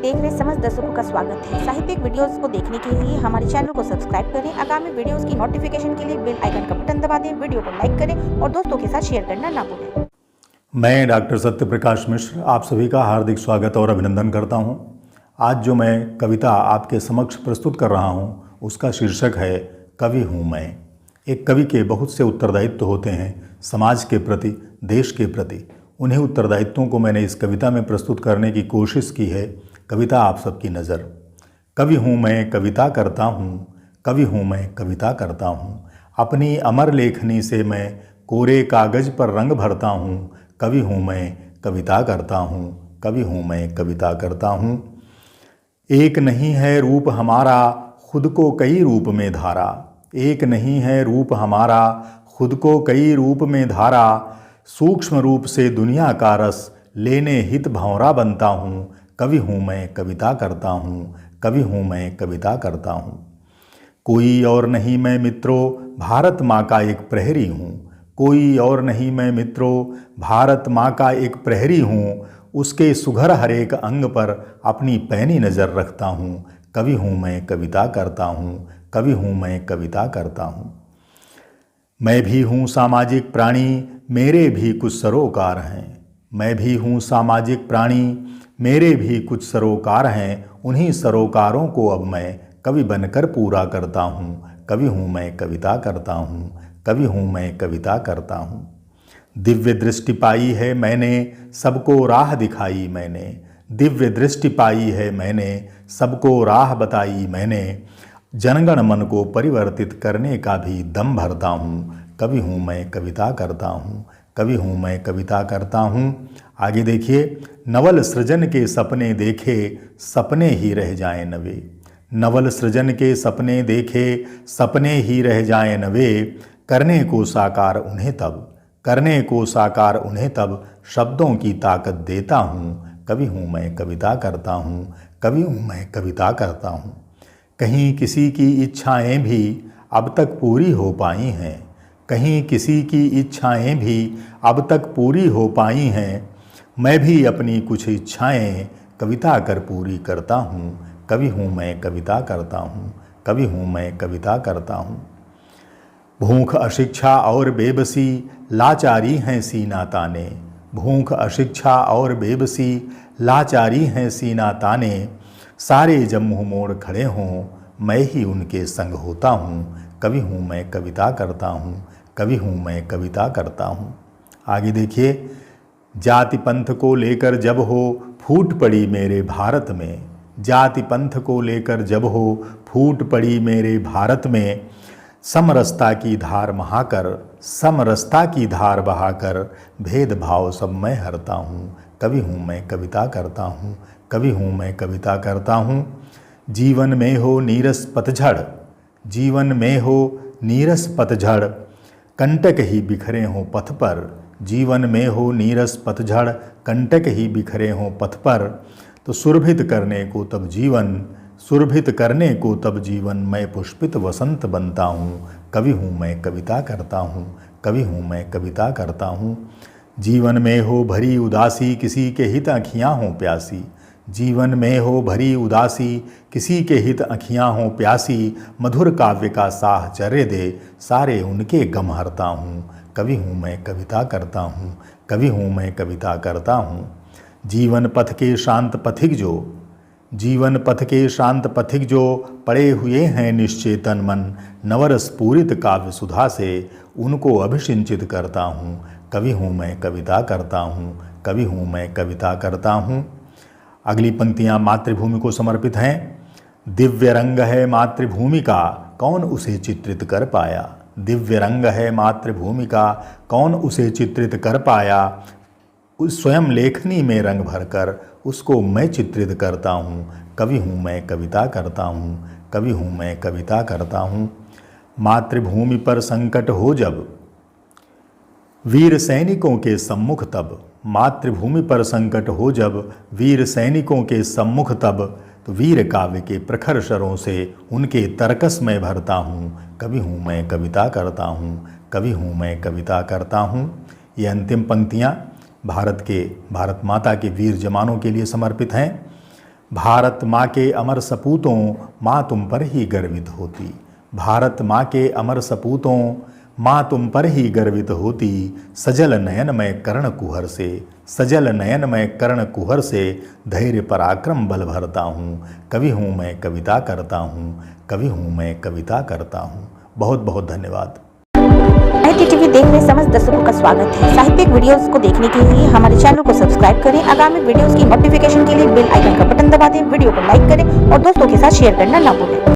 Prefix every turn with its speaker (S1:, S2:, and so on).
S1: देख रहे समस्त दर्शकों का स्वागत है। साहित्यिक वीडियोस को देखने के लिए हमारे चैनल को सब्सक्राइब करें। आगामी वीडियोस की नोटिफिकेशन के लिए बेल आइकन का बटन दबा दें। वीडियो को लाइक करें और दोस्तों के साथ शेयर करना ना भूलें।
S2: मैं डॉक्टर सत्यप्रकाश मिश्र आप सभी का हार्दिक स्वागत और अभिनंदन करता हूं। आज जो मैं कविता आपके समक्ष प्रस्तुत कर रहा हूं उसका शीर्षक है कवि हूं मैं। एक कवि के बहुत से उत्तरदायित्व होते हैं समाज के प्रति, देश के प्रति। उन्हीं उत्तरदायित्वों को मैंने इस कविता में प्रस्तुत करने की कोशिश की है। कविता आप सबकी नज़र। कवि हूँ मैं, कविता करता हूँ, कवि हूँ मैं, कविता करता हूँ। अपनी अमर लेखनी से मैं कोरे कागज़ पर रंग भरता हूँ। कवि हूँ मैं, कविता करता हूँ, कवि हूँ मैं, कविता करता हूँ। एक नहीं है रूप हमारा, खुद को कई रूप में धारा। एक नहीं है रूप हमारा, खुद को कई रूप में धारा। सूक्ष्म रूप से दुनिया का रस लेने हित भंवरा बनता हूँ। कवि हूँ मैं, कविता करता हूँ, कवि हूँ मैं, कविता करता हूँ। कोई और नहीं मैं मित्रों, भारत माँ का एक प्रहरी हूँ। कोई और नहीं मैं मित्रों, भारत माँ का एक प्रहरी हूँ। उसके सुघर हरेक अंग पर अपनी पैनी नज़र रखता हूँ। कवि हूँ मैं, कविता करता हूँ, कवि हूँ मैं, कविता करता हूँ। मैं भी हूँ सामाजिक प्राणी, मेरे भी कुछ सरोकार हैं। मैं भी हूँ सामाजिक प्राणी, मेरे भी कुछ सरोकार हैं। उन्हीं सरोकारों को अब मैं कवि बनकर पूरा करता हूँ। कवि हूँ मैं, कविता करता हूँ, कवि हूँ मैं, कविता करता हूँ। दिव्य दृष्टि पाई है मैंने, सबको राह दिखाई मैंने। दिव्य दृष्टि पाई है मैंने, सबको राह बताई मैंने। जनगण मन को परिवर्तित करने का भी दम भरता हूँ। कवि हूँ मैं, कविता करता हूँ, कवि हूँ मैं, कविता करता हूँ। आगे देखिए, नवल सृजन के सपने देखे, सपने ही रह जाएं नवे। नवल सृजन के सपने देखे, सपने ही रह जाएं नवे। करने को साकार उन्हें तब, करने को साकार उन्हें तब, शब्दों की ताकत देता हूँ। कवि हूँ मैं, कविता करता हूँ, कवि हूँ मैं, कविता करता हूँ। कहीं किसी की इच्छाएं भी अब तक पूरी हो पाई हैं। कहीं किसी की इच्छाएं भी अब तक पूरी हो पाई हैं। मैं भी अपनी कुछ इच्छाएं कविता कर पूरी करता हूँ। कवि हूँ मैं, कविता करता हूँ, कवि हूँ मैं, कविता करता हूँ। भूख अशिक्षा और बेबसी लाचारी हैं सीना ताने। भूख अशिक्षा और बेबसी लाचारी हैं सीना ताने। सारे जब मुँह मोड़ खड़े हों, मैं ही उनके संग होता हूँ। कवि हूँ मैं, कविता करता हूँ, कवि हूँ मैं, कविता करता हूँ। आगे देखिए, जाति पंथ को लेकर जब हो फूट पड़ी मेरे भारत में। जाति पंथ को लेकर जब हो फूट पड़ी मेरे भारत में। समरसता की धार बहाकर, समरसता की धार बहाकर, भेदभाव सब मैं हरता हूँ। कवि हूँ मैं, कविता करता हूँ, कवि हूँ मैं, कविता करता हूँ। जीवन में हो नीरस पतझड़, जीवन में हो नीरस पतझड़, कंटक ही बिखरे हों पथ पर। जीवन में हो नीरस पतझड़, कंटक ही बिखरे हों पथ पर। तो सुरभित करने को तब जीवन, सुरभित करने को तब जीवन, मैं पुष्पित वसंत बनता हूँ। कवि हूँ मैं, कविता करता हूँ, कवि हूँ मैं, कविता करता हूँ। जीवन में हो भरी उदासी, किसी के हित आँखियाँ हों प्यासी। जीवन में हो भरी उदासी, किसी के हित आँखियाँ हों प्यासी। मधुर काव्य का साहचर्य दे, सारे उनके गम हरता हूँ। कवि हूँ मैं, कविता करता हूँ, कवि हूँ मैं, कविता करता हूँ। जीवन पथ के शांत पथिक जो, जीवन पथ के शांत पथिक जो, पड़े हुए हैं निश्चेतन मन। नवरस पूरित काव्य सुधा से उनको अभिषिंचित करता हूँ। कवि हूँ मैं, कविता करता हूँ, कवि हूँ मैं, कविता करता हूँ। अगली पंक्तियाँ मातृभूमि को समर्पित हैं। दिव्य रंग है मातृभूमि का, कौन उसे चित्रित कर पाया। दिव्य रंग है मातृभूमि का, कौन उसे चित्रित कर पाया। उस स्वयं लेखनी में रंग भरकर उसको मैं चित्रित करता हूँ। कवि हूँ मैं, कविता करता हूँ, कवि हूँ मैं, कविता करता हूँ। मातृभूमि पर संकट हो जब, वीर सैनिकों के सम्मुख तब। मातृभूमि पर संकट हो जब, वीर सैनिकों के सम्मुख तब। तो वीर काव्य के प्रखर शरों से उनके तर्कस में भरता हूँ। कवि हूँ मैं, कविता करता हूँ, कवि हूँ मैं, कविता करता हूँ। ये अंतिम पंक्तियाँ भारत माता के वीर जवानों के लिए समर्पित हैं। भारत माँ के अमर सपूतों, माँ तुम पर ही गर्वित होती। भारत माँ के अमर सपूतों, माँ तुम पर ही गर्वित होती। सजल नयन में कर्ण कुहर से, सजल नयन में कर्ण कुहर से, धैर्य पराक्रम बल भरता हूँ। कवि हूँ मैं, कविता करता हूँ। कवि हूँ मैं, कविता करता हूँ। बहुत बहुत धन्यवाद।
S1: साहित्य टीवी देख रहे समस्त दर्शकों का स्वागत है। साहित्यिक वीडियोस को देखने के लिए हमारे चैनल को सब्सक्राइब करें। आगामी वीडियोस की नोटिफिकेशन के लिए बेल आइकन का बटन दबा दें। वीडियो को लाइक करें और दोस्तों के साथ शेयर करना ना भूलें।